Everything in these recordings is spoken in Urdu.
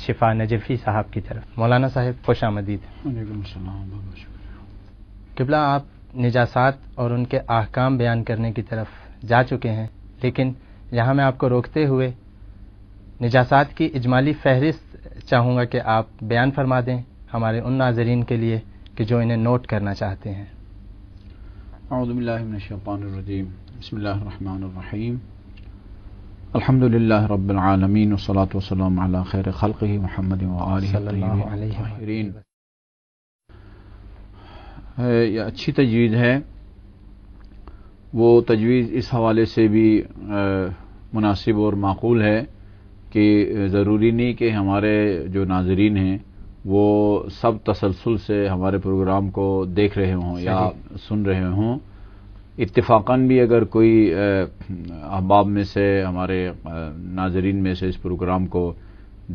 شفا نجفی صاحب کی طرف۔ مولانا صاحب خوش آمدید۔ وعلیکم السلام، بہت شکریہ۔ قبلہ، آپ نجاسات اور ان کے احکام بیان کرنے کی طرف جا چکے ہیں، لیکن یہاں میں آپ کو روکتے ہوئے نجاسات کی اجمالی فہرست چاہوں گا کہ آپ بیان فرما دیں ہمارے ان ناظرین کے لیے کہ جو انہیں نوٹ کرنا چاہتے ہیں۔ اعوذ باللہ من الشیطان الرجیم، بسم اللہ الرحمن الرحیم، الحمد للہ رب العالمین، والصلاة والسلام علی خیر خلقہ محمد وآلہ الطیبین الطاہرین۔ یہ اچھی تجویز ہے، وہ تجویز اس حوالے سے بھی مناسب اور معقول ہے کہ ضروری نہیں کہ ہمارے جو ناظرین ہیں وہ سب تسلسل سے ہمارے پروگرام کو دیکھ رہے ہوں یا سن رہے ہوں۔ اتفاقاً بھی اگر کوئی احباب میں سے، ہمارے ناظرین میں سے اس پروگرام کو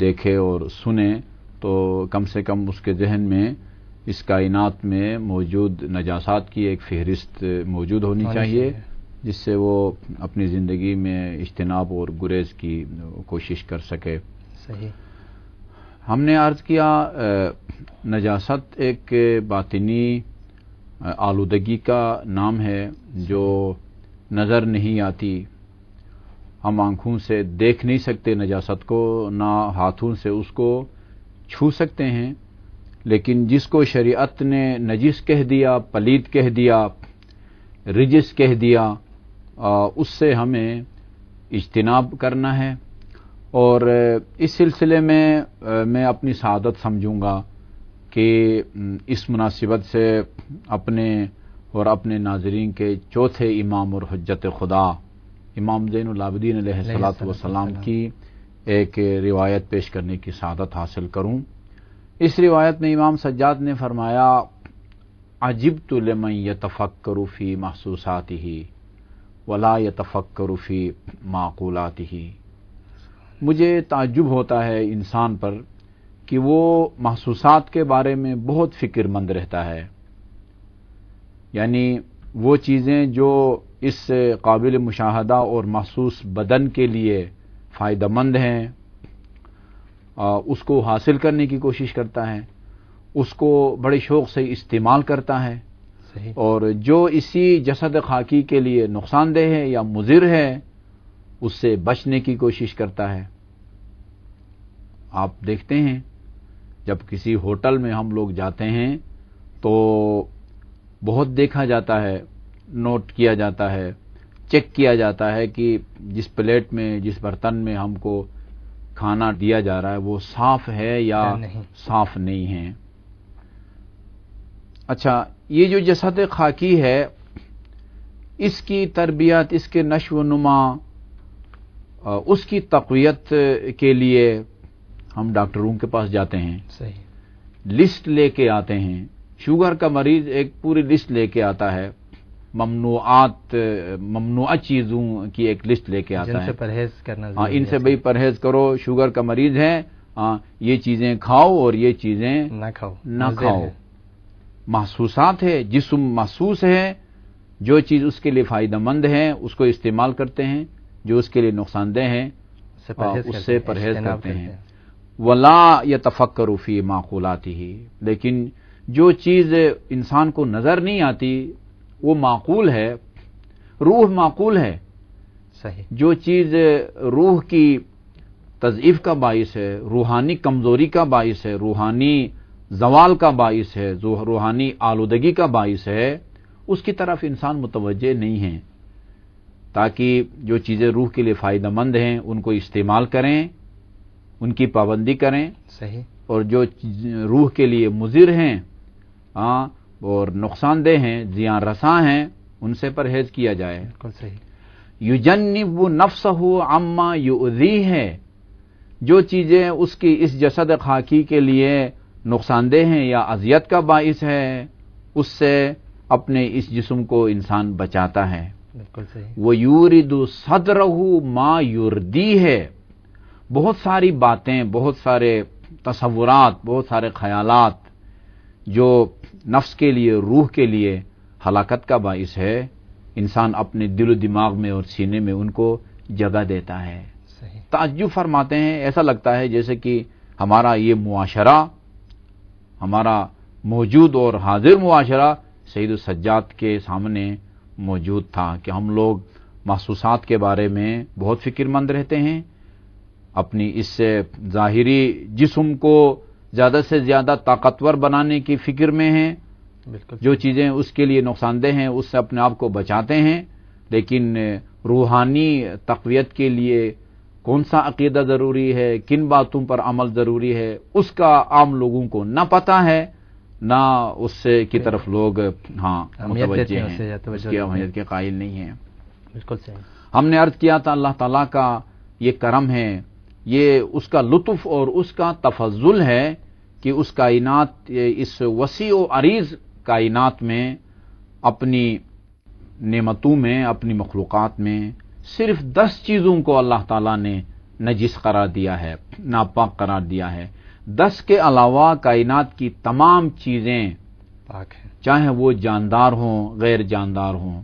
دیکھے اور سنے تو کم سے کم اس کے ذہن میں اس کائنات میں موجود نجاسات کی ایک فہرست موجود ہونی چاہیے، جس سے وہ اپنی زندگی میں اجتناب اور گریز کی کوشش کر سکے۔ صحیح۔ ہم نے عرض کیا نجاست ایک باطنی آلودگی کا نام ہے جو نظر نہیں آتی، ہم آنکھوں سے دیکھ نہیں سکتے نجاست کو، نہ ہاتھوں سے اس کو چھو سکتے ہیں، لیکن جس کو شریعت نے نجس کہہ دیا، پلید کہہ دیا، رجس کہہ دیا، اس سے ہمیں اجتناب کرنا ہے۔ اور اس سلسلے میں میں اپنی سعادت سمجھوں گا کہ اس مناسبت سے اپنے اور اپنے ناظرین کے چوتھے امام اور حجت خدا امام زین العابدین علیہ الصلوۃ والسلام کی ایک روایت پیش کرنے کی سعادت حاصل کروں۔ اس روایت میں امام سجاد نے فرمایا، عجبت لمن یتفکر فی محسوساتہ ولا یتفکر فی معقولاتہ۔ مجھے تعجب ہوتا ہے انسان پر کہ وہ محسوسات کے بارے میں بہت فکر مند رہتا ہے، یعنی وہ چیزیں جو اس قابل مشاہدہ اور محسوس بدن کے لیے فائدہ مند ہیں اس کو حاصل کرنے کی کوشش کرتا ہے، اس کو بڑے شوق سے استعمال کرتا ہے۔ صحیح۔ اور جو اسی جسد خاکی کے لیے نقصان دہ ہے یا مضر ہے اس سے بچنے کی کوشش کرتا ہے۔ آپ دیکھتے ہیں جب کسی ہوٹل میں ہم لوگ جاتے ہیں تو بہت دیکھا جاتا ہے، نوٹ کیا جاتا ہے، چیک کیا جاتا ہے کہ جس پلیٹ میں، جس برتن میں ہم کو کھانا دیا جا رہا ہے وہ صاف ہے یا صاف نہیں ہے۔ اچھا، یہ جو جسد خاکی ہے اس کی تربیت، اس کے نشو و نما، اس کی تقویت کے لیے ہم ڈاکٹروں کے پاس جاتے ہیں، صحیح، لسٹ لے کے آتے ہیں۔ شوگر کا مریض ایک پوری لسٹ لے کے آتا ہے، ممنوعہ چیزوں کی ایک لسٹ لے کے آتا ہے، جن سے پرہیز کرنا ضروری ہے۔ ان سے بھئی پرہیز کرو، شوگر کا مریض ہے، یہ چیزیں کھاؤ اور یہ چیزیں نہ کھاؤ۔ محسوسات ہے، جسم محسوس ہے، جو چیز اس کے لیے فائدہ مند ہے اس کو استعمال کرتے ہیں، جو اس کے لیے نقصان دہ ہے اس سے پرہیز کرتے ہیں۔ ولا یتفکر فی معقولاتہ، لیکن جو چیز انسان کو نظر نہیں آتی وہ معقول ہے، روح معقول ہے۔ صحیح۔ جو چیز روح کی تضعیف کا باعث ہے، روحانی کمزوری کا باعث ہے، روحانی زوال کا باعث ہے، روحانی آلودگی کا باعث ہے، اس کی طرف انسان متوجہ نہیں ہے، تاکہ جو چیزیں روح کے لیے فائدہ مند ہیں ان کو استعمال کریں، ان کی پابندی کریں۔ صحیح۔ اور جو روح کے لیے مضر ہیں اور نقصان دہ ہیں، زیان رساں ہیں، ان سے پرہیز کیا جائے۔ بالکل صحیح۔ یجنب نفسہ عما یؤذیہ ہے، جو چیزیں اس کی اس جسد خاکی کے لیے نقصان دہ ہیں یا اذیت کا باعث ہے اس سے اپنے اس جسم کو انسان بچاتا ہے۔ بالکل صحیح۔ وَيُورِدُ صَدْرَهُ مَا يُرْدِيهِ ہے، بہت ساری باتیں، بہت سارے تصورات، بہت سارے خیالات جو نفس کے لیے، روح کے لیے ہلاکت کا باعث ہے، انسان اپنے دل و دماغ میں اور سینے میں ان کو جگہ دیتا ہے۔ صحیح۔ تعجب فرماتے ہیں، ایسا لگتا ہے جیسے کہ ہمارا یہ معاشرہ، ہمارا موجود اور حاضر معاشرہ سید السجاد کے سامنے موجود تھا کہ ہم لوگ محسوسات کے بارے میں بہت فکر مند رہتے ہیں، اپنی اس ظاہری جسم کو زیادہ سے زیادہ طاقتور بنانے کی فکر میں ہیں، جو چیزیں اس کے لیے نقصان دہ ہیں اس سے اپنے آپ کو بچاتے ہیں، لیکن روحانی تقویت کے لیے کون سا عقیدہ ضروری ہے، کن باتوں پر عمل ضروری ہے، اس کا عام لوگوں کو نہ پتہ ہے، نہ اس کی طرف لوگ متوجہ ہیں، اس کی اہمیت کے قائل نہیں ہیں۔ بالکل صحیح۔ ہم نے عرض کیا تھا اللہ تعالیٰ کا یہ کرم ہے، یہ اس کا لطف اور اس کا تفضل ہے کہ اس کائنات، اس وسیع و عریض کائنات میں اپنی نعمتوں میں، اپنی مخلوقات میں صرف 10 چیزوں کو اللہ تعالیٰ نے نجس قرار دیا ہے، ناپاک قرار دیا ہے۔ 10 کے علاوہ کائنات کی تمام چیزیں پاک ہیں، چاہے وہ جاندار ہوں، غیر جاندار ہوں،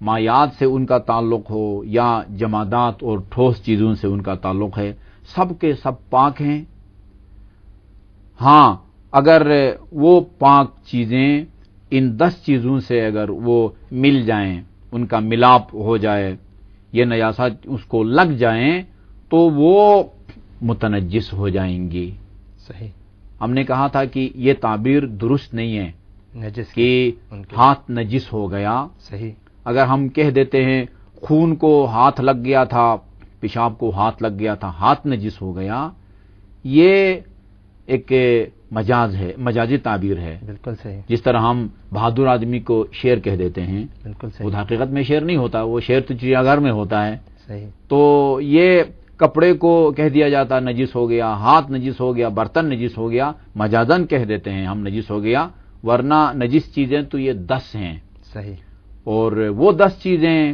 مایات سے ان کا تعلق ہو یا جمادات اور ٹھوس چیزوں سے ان کا تعلق ہے، سب کے سب پاک ہیں۔ ہاں، اگر وہ پاک چیزیں ان 10 چیزوں سے اگر وہ مل جائیں، ان کا ملاپ ہو جائے، یہ نجاست اس کو لگ جائیں تو وہ متنجس ہو جائیں گی۔ صحیح۔ ہم نے کہا تھا کہ یہ تعبیر درست نہیں ہے نجس کہ ہاتھ نجس ہو گیا۔ صحیح۔ اگر ہم کہہ دیتے ہیں خون کو ہاتھ لگ گیا تھا، پیشاب کو ہاتھ لگ گیا تھا، ہاتھ نجس ہو گیا، یہ ایک مجاز ہے، مجازی تعبیر ہے۔ بالکل صحیح۔ جس طرح ہم بہادر آدمی کو شیر کہہ دیتے ہیں، بالکل وہ صحیح۔ حقیقت میں شیر نہیں ہوتا، وہ شیر تو چڑیا گھر میں ہوتا ہے۔ صحیح۔ تو یہ کپڑے کو کہہ دیا جاتا نجس ہو گیا، ہاتھ نجس ہو گیا، برتن نجس ہو گیا، مجازن کہہ دیتے ہیں ہم نجس ہو گیا، ورنہ نجس چیزیں تو یہ 10 ہیں۔ صحیح۔ اور وہ 10 چیزیں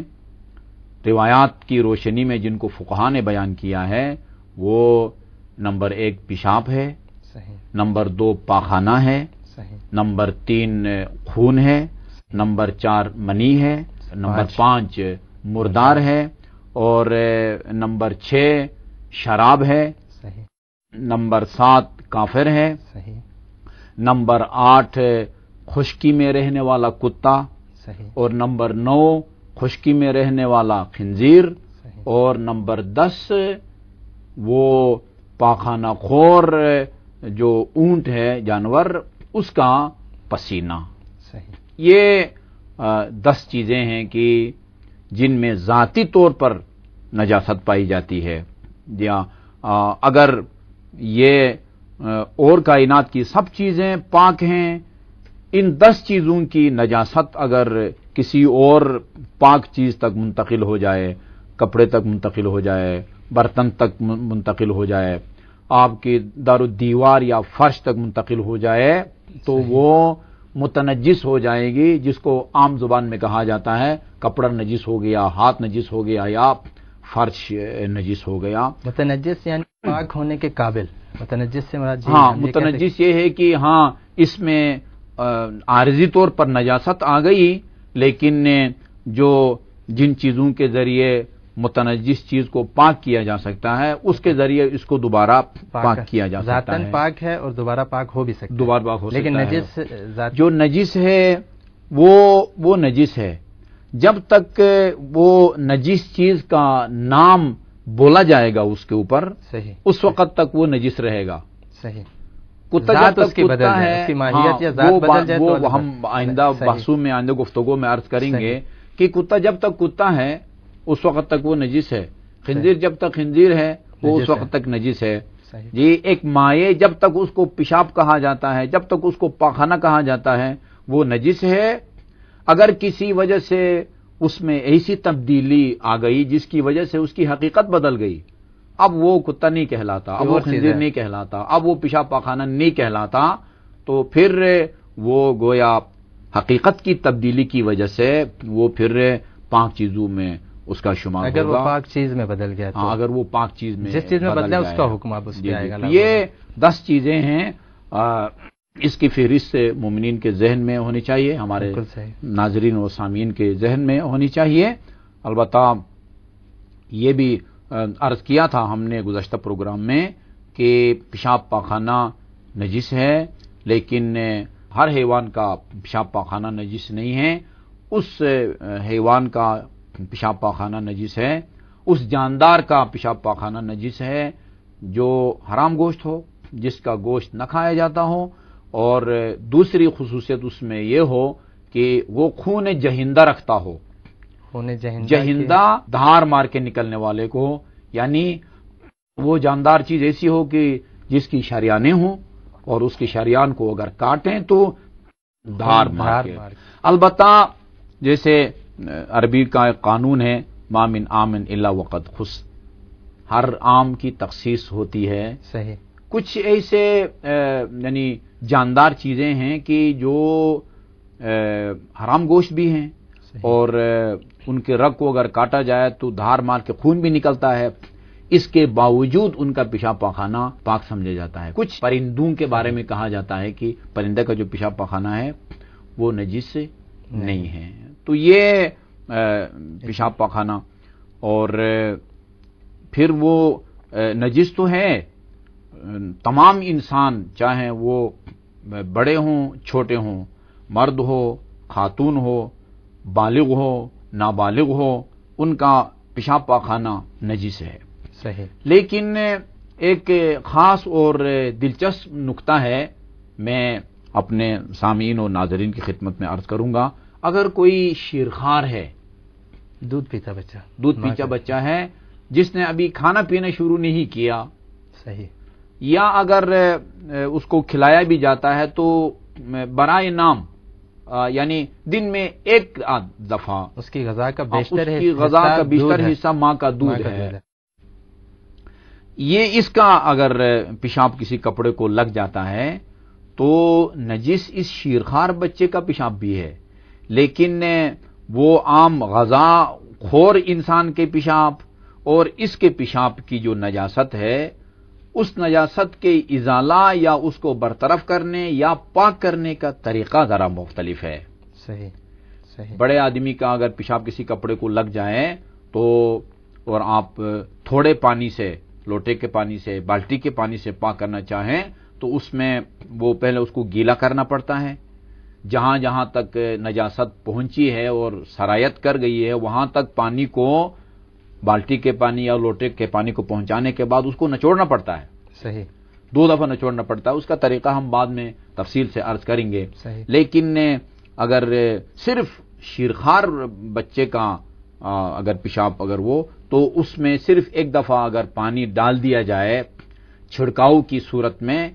روایات کی روشنی میں جن کو فقہا نے بیان کیا ہے، وہ نمبر 1 پیشاب ہے، صحیح۔ نمبر 2 پاخانہ ہے، صحیح۔ نمبر 3 خون ہے، نمبر 4 منی ہے، نمبر 5 مردار ہے، اور نمبر 6 شراب ہے، صحیح۔ نمبر 7 کافر ہے، صحیح۔ نمبر 8 خشکی میں رہنے والا کتا، صحیح۔ اور نمبر 9 خشکی میں رہنے والا خنزیر، صحیح۔ اور نمبر 10 وہ پاخانہ خور جو اونٹ ہے جانور، اس کا پسینہ۔ صحیح۔ یہ 10 چیزیں ہیں کہ جن میں ذاتی طور پر نجاست پائی جاتی ہے، یا اگر یہ اور کائنات کی سب چیزیں پاک ہیں، ان 10 چیزوں کی نجاست اگر کسی اور پاک چیز تک منتقل ہو جائے، کپڑے تک منتقل ہو جائے، برتن تک منتقل ہو جائے، آپ کی دار و دیوار یا فرش تک منتقل ہو جائے، تو وہ متنجس ہو جائے گی، جس کو عام زبان میں کہا جاتا ہے کپڑا نجس ہو گیا، ہاتھ نجس ہو گیا، یا فرش نجس ہو گیا۔ متنجس یعنی پاک ہونے کے قابل، متنجس سے مراد ہاں، متنجس یہ ہے کہ ہاں اس میں عارضی طور پر نجاست آ گئی، لیکن جو جن چیزوں کے ذریعے متنجس چیز کو پاک کیا جا سکتا ہے، اس کے ذریعے اس کو دوبارہ پاک کیا جا سکتا ہے۔ ذاتاً پاک ہے اور دوبارہ پاک ہو بھی سکتا ہے، دوبارہ پاک ہو سکتا ہے، لیکن نجس جو نجس ہے وہ نجس ہے جب تک وہ نجس چیز کا نام بولا جائے گا اس کے اوپر، صحیح، اس وقت تک وہ نجس رہے گا۔ صحیح۔ کتا ذات جب اس تک کی بدل کتا جائے، ہے، اس کی ماہیت یا ذات وہ بدل جائے تو وہ ہم آئندہ صحیح۔ بحثوں میں، آئندہ گفتگو میں عرض کریں گے کہ کتا جب تک کتا ہے اس وقت تک وہ نجس ہے، خنزیر جب تک خنزیر ہے وہ اس نجس وقت ہے۔ تک نجس ہے۔ صحیح۔ جی، ایک مائع جب تک اس کو پیشاب کہا جاتا ہے، جب تک اس کو پاخانہ کہا جاتا ہے، وہ نجس ہے۔ اگر کسی وجہ سے اس میں ایسی تبدیلی آ گئی جس کی وجہ سے اس کی حقیقت بدل گئی، اب وہ کتا نہیں کہلاتا، اب وہ خنزیر نہیں کہلاتا، اب وہ پیشاب پاخانہ نہیں کہلاتا، تو پھر وہ گویا حقیقت کی تبدیلی کی وجہ سے وہ پھر پاک چیزوں میں اس کا شمار ہوگا۔ اگر وہ پاک چیز میں بدل گیا تو، اگر وہ پاک چیز میں جس چیز میں بدل بدلا جائے، اس کا حکم اب اس پہ آئے گا۔ یہ 10 چیزیں ہیں، اس کی فہرست مومنین کے ذہن میں ہونی چاہیے، ہمارے بالکل صحیح۔ ناظرین و سامعین کے ذہن میں ہونی چاہیے۔ البتہ یہ بھی عرض کیا تھا ہم نے گزشتہ پروگرام میں کہ پیشاب پاخانہ نجس ہے، لیکن ہر حیوان کا پیشاب پاخانہ نجس نہیں ہے۔ اس حیوان کا پیشاب پاخانہ نجس ہے، اس جاندار کا پیشاب پاخانہ نجس ہے جو حرام گوشت ہو، جس کا گوشت نہ کھایا جاتا ہو، اور دوسری خصوصیت اس میں یہ ہو کہ وہ خون جہندہ رکھتا ہو۔ خون جہندہ دھار مار کے نکلنے والے کو، یعنی وہ جاندار چیز ایسی ہو کہ جس کی شریانیں ہوں اور اس کی شریان کو اگر کاٹیں تو دھار مار کے۔ البتہ جیسے عربی کا ایک قانون ہے، ما من آمن الا وقد خص، ہر عام کی تخصیص ہوتی ہے۔ صحیح۔ کچھ ایسے یعنی جاندار چیزیں ہیں کہ جو حرام گوشت بھی ہیں، اور ان کے رگ کو اگر کاٹا جائے تو دھار مار کے خون بھی نکلتا ہے، اس کے باوجود ان کا پیشاب پاخانہ پاک سمجھا جاتا ہے۔ کچھ پرندوں کے بارے میں کہا جاتا ہے کہ پرندے کا جو پیشاب پاخانہ ہے وہ نجس نہیں ہے۔ تو یہ پیشاب پاخانہ، اور پھر وہ نجس تو ہے، تمام انسان چاہے وہ بڑے ہوں چھوٹے ہوں، مرد ہو خاتون ہو، بالغ ہو نابالغ ہو، ان کا پیشاب پاخانہ نجس ہے۔ صحیح۔ لیکن ایک خاص اور دلچسپ نکتہ ہے، میں اپنے سامعین اور ناظرین کی خدمت میں عرض کروں گا۔ اگر کوئی شیرخوار ہے، دودھ پیتا بچہ ہے جس نے ابھی کھانا پینا شروع نہیں کیا، صحیح، یا اگر اس کو کھلایا بھی جاتا ہے تو برائے نام، یعنی دن میں ایک دفعہ اس کی غذا کا بیشتر حصہ ماں کا دودھ ہے، یہ اس کا اگر پیشاب کسی کپڑے کو لگ جاتا ہے تو نجس اس شیرخوار بچے کا پیشاب بھی ہے، لیکن وہ عام غذا خور انسان کے پیشاب اور اس کے پیشاب کی جو نجاست ہے، اس نجاست کے ازالہ یا اس کو برطرف کرنے یا پاک کرنے کا طریقہ ذرا مختلف ہے۔ صحیح صحیح۔ بڑے آدمی کا اگر پیشاب کسی کپڑے کو لگ جائے تو، اور آپ تھوڑے پانی سے، لوٹے کے پانی سے، بالٹی کے پانی سے پاک کرنا چاہیں تو اس میں وہ پہلے اس کو گیلا کرنا پڑتا ہے، جہاں جہاں تک نجاست پہنچی ہے اور سرایت کر گئی ہے وہاں تک پانی کو، بالٹی کے پانی یا لوٹے کے پانی کو پہنچانے کے بعد اس کو نچوڑنا پڑتا ہے۔ صحیح۔ 2 دفعہ نچوڑنا پڑتا ہے، اس کا طریقہ ہم بعد میں تفصیل سے عرض کریں گے۔ صحیح۔ لیکن اگر صرف شیرخوار بچے کا اگر پیشاب اگر وہ، تو اس میں صرف ایک دفعہ اگر پانی ڈال دیا جائے چھڑکاؤ کی صورت میں